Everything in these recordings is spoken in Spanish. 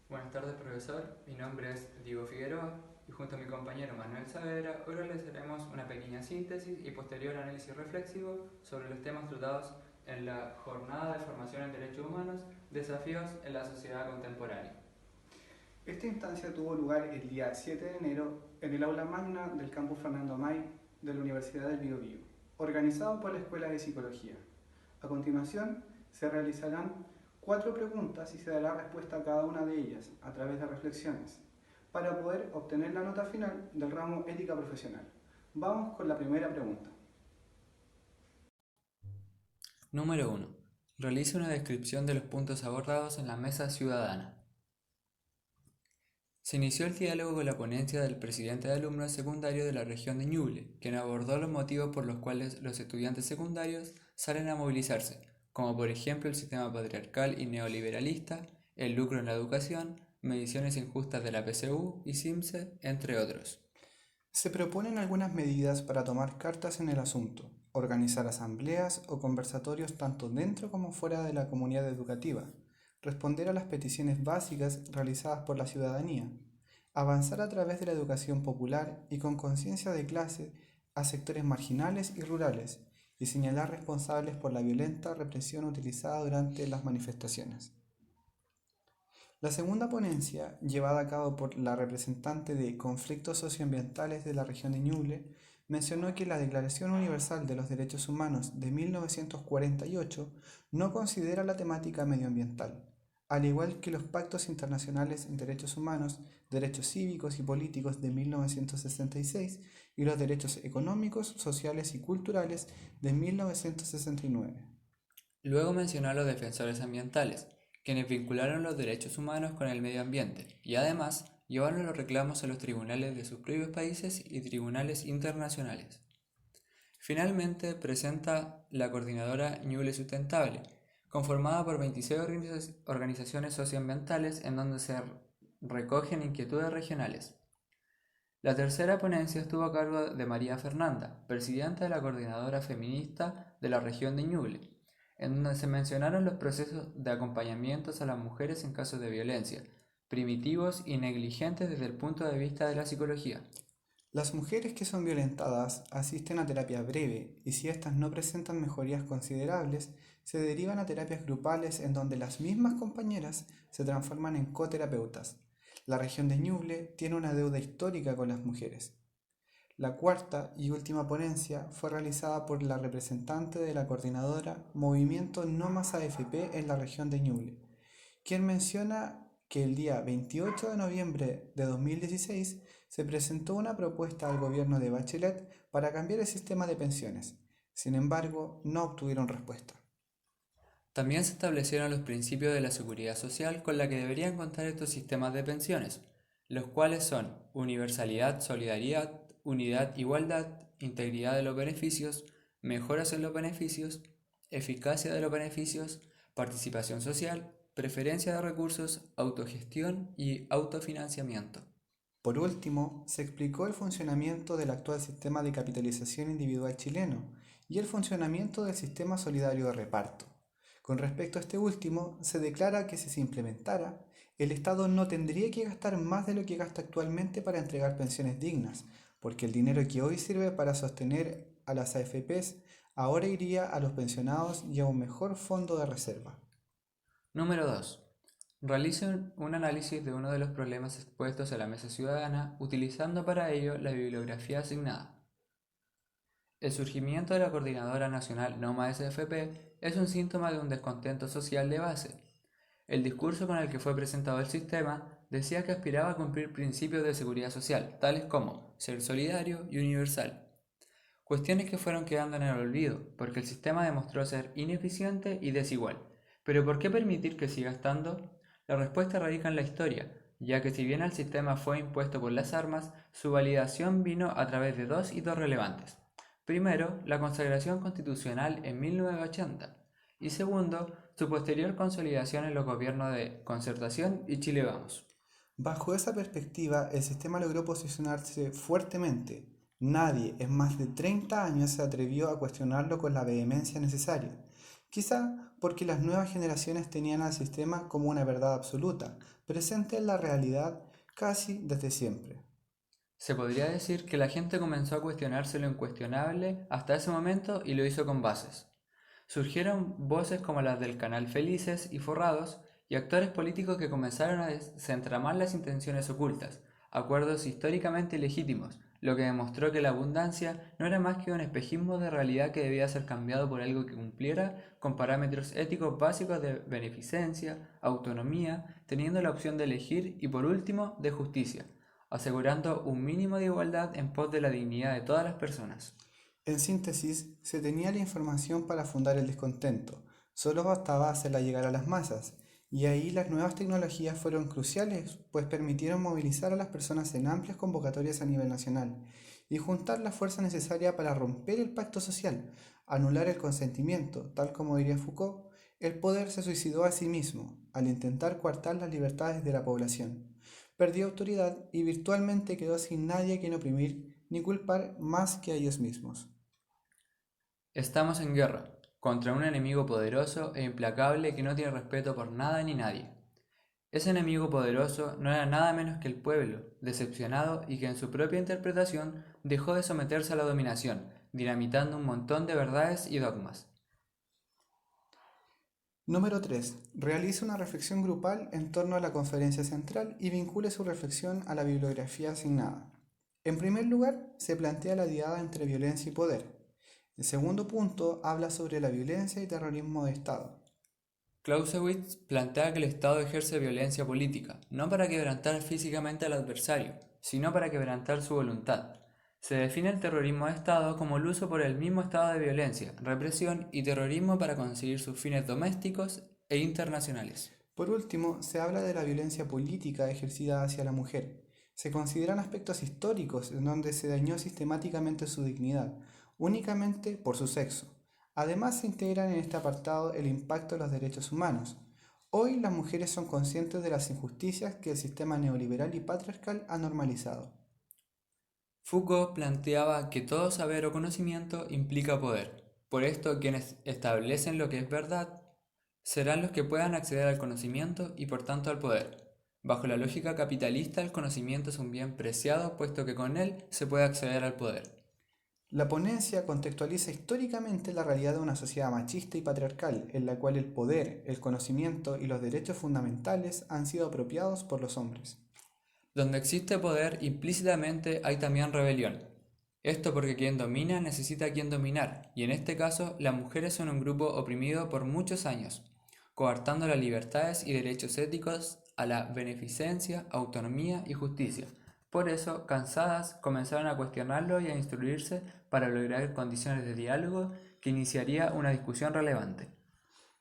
Buenas tardes, profesor. Mi nombre es Diego Figueroa y junto a mi compañero Manuel Saavedra hoy realizaremos una pequeña síntesis y posterior análisis reflexivo sobre los temas tratados en la Jornada de Formación en Derechos Humanos, Desafíos en la Sociedad Contemporánea. Esta instancia tuvo lugar el día 7 de enero en el aula magna del campus Fernando May de la Universidad del Biobío, organizado por la Escuela de Psicología. A continuación, se realizarán 4 preguntas y se dará respuesta a cada una de ellas a través de reflexiones, para poder obtener la nota final del ramo Ética Profesional. Vamos con la primera pregunta. Número 1. Realiza una descripción de los puntos abordados en la mesa ciudadana. Se inició el diálogo con la ponencia del presidente de alumnos secundarios de la región de Ñuble, quien abordó los motivos por los cuales los estudiantes secundarios salen a movilizarse, como por ejemplo el sistema patriarcal y neoliberalista, el lucro en la educación, mediciones injustas de la PSU y CIMSE, entre otros. Se proponen algunas medidas para tomar cartas en el asunto, organizar asambleas o conversatorios tanto dentro como fuera de la comunidad educativa, responder a las peticiones básicas realizadas por la ciudadanía, avanzar a través de la educación popular y con conciencia de clase a sectores marginales y rurales, y señalar responsables por la violenta represión utilizada durante las manifestaciones. La segunda ponencia, llevada a cabo por la representante de Conflictos Socioambientales de la región de Ñuble, mencionó que la Declaración Universal de los Derechos Humanos de 1948 no considera la temática medioambiental, al igual que los pactos internacionales en derechos humanos, derechos cívicos y políticos de 1966 y los derechos económicos, sociales y culturales de 1969. Luego mencionó a los defensores ambientales, quienes vincularon los derechos humanos con el medio ambiente y además llevaron los reclamos a los tribunales de sus propios países y tribunales internacionales. Finalmente presenta la Coordinadora Ñuble Sustentable, conformada por 26 organizaciones socioambientales en donde se recogen inquietudes regionales. La tercera ponencia estuvo a cargo de María Fernanda, presidenta de la Coordinadora Feminista de la región de Ñuble, en donde se mencionaron los procesos de acompañamientos a las mujeres en casos de violencia, primitivos y negligentes desde el punto de vista de la psicología. Las mujeres que son violentadas asisten a terapia breve y si éstas no presentan mejorías considerables, se derivan a terapias grupales en donde las mismas compañeras se transforman en coterapeutas. La región de Ñuble tiene una deuda histórica con las mujeres. La cuarta y última ponencia fue realizada por la representante de la coordinadora Movimiento No Más AFP en la región de Ñuble, quien menciona que el día 28 de noviembre de 2016 se presentó una propuesta al gobierno de Bachelet para cambiar el sistema de pensiones. Sin embargo, no obtuvieron respuesta. También se establecieron los principios de la seguridad social con la que deberían contar estos sistemas de pensiones, los cuales son universalidad, solidaridad, unidad, igualdad, integridad de los beneficios, mejoras en los beneficios, eficacia de los beneficios, participación social, preferencia de recursos, autogestión y autofinanciamiento. Por último, se explicó el funcionamiento del actual sistema de capitalización individual chileno y el funcionamiento del sistema solidario de reparto. Con respecto a este último, se declara que si se implementara, el Estado no tendría que gastar más de lo que gasta actualmente para entregar pensiones dignas, porque el dinero que hoy sirve para sostener a las AFPs ahora iría a los pensionados y a un mejor fondo de reserva. Número 2. Realice un análisis de uno de los problemas expuestos a la mesa ciudadana utilizando para ello la bibliografía asignada. El surgimiento de la Coordinadora Nacional No Más AFP es un síntoma de un descontento social de base. El discurso con el que fue presentado el sistema decía que aspiraba a cumplir principios de seguridad social, tales como ser solidario y universal. Cuestiones que fueron quedando en el olvido, porque el sistema demostró ser ineficiente y desigual. Pero ¿por qué permitir que siga estando? La respuesta radica en la historia, ya que si bien el sistema fue impuesto por las armas, su validación vino a través de dos hitos relevantes. Primero, la consagración constitucional en 1980 y segundo, su posterior consolidación en los gobiernos de Concertación y Chile Vamos. Bajo esa perspectiva, el sistema logró posicionarse fuertemente. Nadie en más de 30 años se atrevió a cuestionarlo con la vehemencia necesaria, quizá porque las nuevas generaciones tenían al sistema como una verdad absoluta, presente en la realidad casi desde siempre. Se podría decir que la gente comenzó a cuestionarse lo incuestionable hasta ese momento y lo hizo con bases. Surgieron voces como las del canal Felices y Forrados y actores políticos que comenzaron a desentramar las intenciones ocultas, acuerdos históricamente legítimos, lo que demostró que la abundancia no era más que un espejismo de realidad que debía ser cambiado por algo que cumpliera con parámetros éticos básicos de beneficencia, autonomía, teniendo la opción de elegir y por último de justicia, asegurando un mínimo de igualdad en pos de la dignidad de todas las personas. En síntesis, se tenía la información para fundar el descontento, solo bastaba hacerla llegar a las masas, y ahí las nuevas tecnologías fueron cruciales, pues permitieron movilizar a las personas en amplias convocatorias a nivel nacional y juntar la fuerza necesaria para romper el pacto social, anular el consentimiento, tal como diría Foucault, el poder se suicidó a sí mismo al intentar coartar las libertades de la población. Perdió autoridad y virtualmente quedó sin nadie a quien oprimir ni culpar más que a ellos mismos. Estamos en guerra, contra un enemigo poderoso e implacable que no tiene respeto por nada ni nadie. Ese enemigo poderoso no era nada menos que el pueblo, decepcionado y que en su propia interpretación dejó de someterse a la dominación, dinamitando un montón de verdades y dogmas. Número 3. Realiza una reflexión grupal en torno a la conferencia central y vincule su reflexión a la bibliografía asignada. En primer lugar, se plantea la diada entre violencia y poder. El segundo punto habla sobre la violencia y terrorismo de Estado. Clausewitz plantea que el Estado ejerce violencia política, no para quebrantar físicamente al adversario, sino para quebrantar su voluntad. Se define el terrorismo de Estado como el uso por el mismo estado de violencia, represión y terrorismo para conseguir sus fines domésticos e internacionales. Por último, se habla de la violencia política ejercida hacia la mujer. Se consideran aspectos históricos en donde se dañó sistemáticamente su dignidad, únicamente por su sexo. Además, se integran en este apartado el impacto de los derechos humanos. Hoy las mujeres son conscientes de las injusticias que el sistema neoliberal y patriarcal ha normalizado. Foucault planteaba que todo saber o conocimiento implica poder. Por esto, quienes establecen lo que es verdad serán los que puedan acceder al conocimiento y por tanto al poder. Bajo la lógica capitalista, el conocimiento es un bien preciado puesto que con él se puede acceder al poder. La ponencia contextualiza históricamente la realidad de una sociedad machista y patriarcal, en la cual el poder, el conocimiento y los derechos fundamentales han sido apropiados por los hombres. Donde existe poder, implícitamente hay también rebelión. Esto porque quien domina necesita a quien dominar, y en este caso las mujeres son un grupo oprimido por muchos años, coartando las libertades y derechos éticos a la beneficencia, autonomía y justicia. Por eso, cansadas, comenzaron a cuestionarlo y a instruirse para lograr condiciones de diálogo que iniciaría una discusión relevante.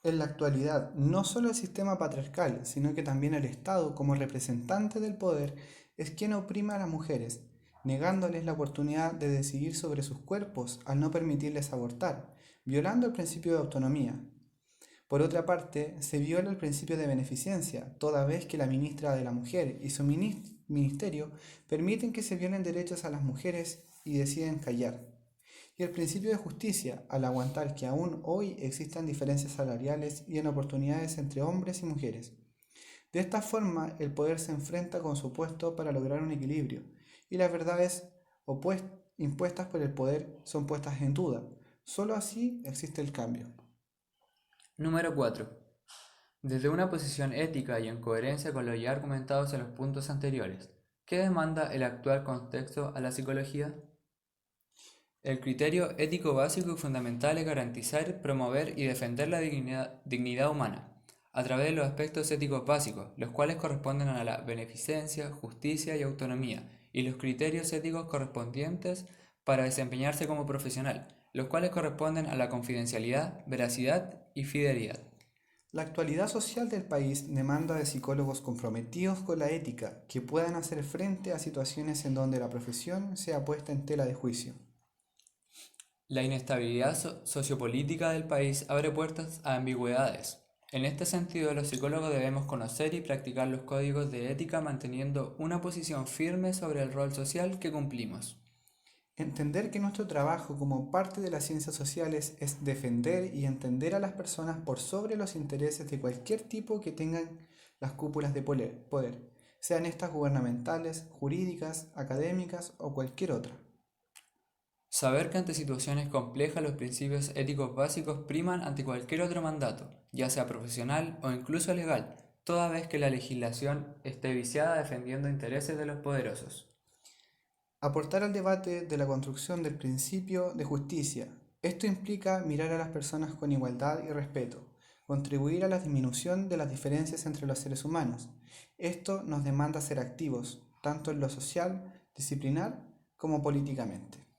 En la actualidad, no solo el sistema patriarcal, sino que también el Estado, como representante del poder, es quien oprime a las mujeres, negándoles la oportunidad de decidir sobre sus cuerpos al no permitirles abortar, violando el principio de autonomía. Por otra parte, se viola el principio de beneficencia, toda vez que la ministra de la Mujer y su ministerio permiten que se violen derechos a las mujeres y deciden callar. Y el principio de justicia, al aguantar que aún hoy existan diferencias salariales y en oportunidades entre hombres y mujeres. De esta forma, el poder se enfrenta con su opuesto para lograr un equilibrio, y las verdades impuestas por el poder son puestas en duda. Solo así existe el cambio. Número 4. Desde una posición ética y en coherencia con lo ya argumentados en los puntos anteriores, ¿qué demanda el actual contexto a la psicología? El criterio ético básico y fundamental es garantizar, promover y defender la dignidad humana, a través de los aspectos éticos básicos, los cuales corresponden a la beneficencia, justicia y autonomía, y los criterios éticos correspondientes para desempeñarse como profesional, los cuales corresponden a la confidencialidad, veracidad y fidelidad. La actualidad social del país demanda de psicólogos comprometidos con la ética que puedan hacer frente a situaciones en donde la profesión sea puesta en tela de juicio. La inestabilidad sociopolítica del país abre puertas a ambigüedades. En este sentido, los psicólogos debemos conocer y practicar los códigos de ética manteniendo una posición firme sobre el rol social que cumplimos. Entender que nuestro trabajo como parte de las ciencias sociales es defender y entender a las personas por sobre los intereses de cualquier tipo que tengan las cúpulas de poder, sean estas gubernamentales, jurídicas, académicas o cualquier otra. Saber que ante situaciones complejas los principios éticos básicos priman ante cualquier otro mandato, ya sea profesional o incluso legal, toda vez que la legislación esté viciada defendiendo intereses de los poderosos. Aportar al debate de la construcción del principio de justicia. Esto implica mirar a las personas con igualdad y respeto, contribuir a la disminución de las diferencias entre los seres humanos. Esto nos demanda ser activos, tanto en lo social, disciplinar, como políticamente.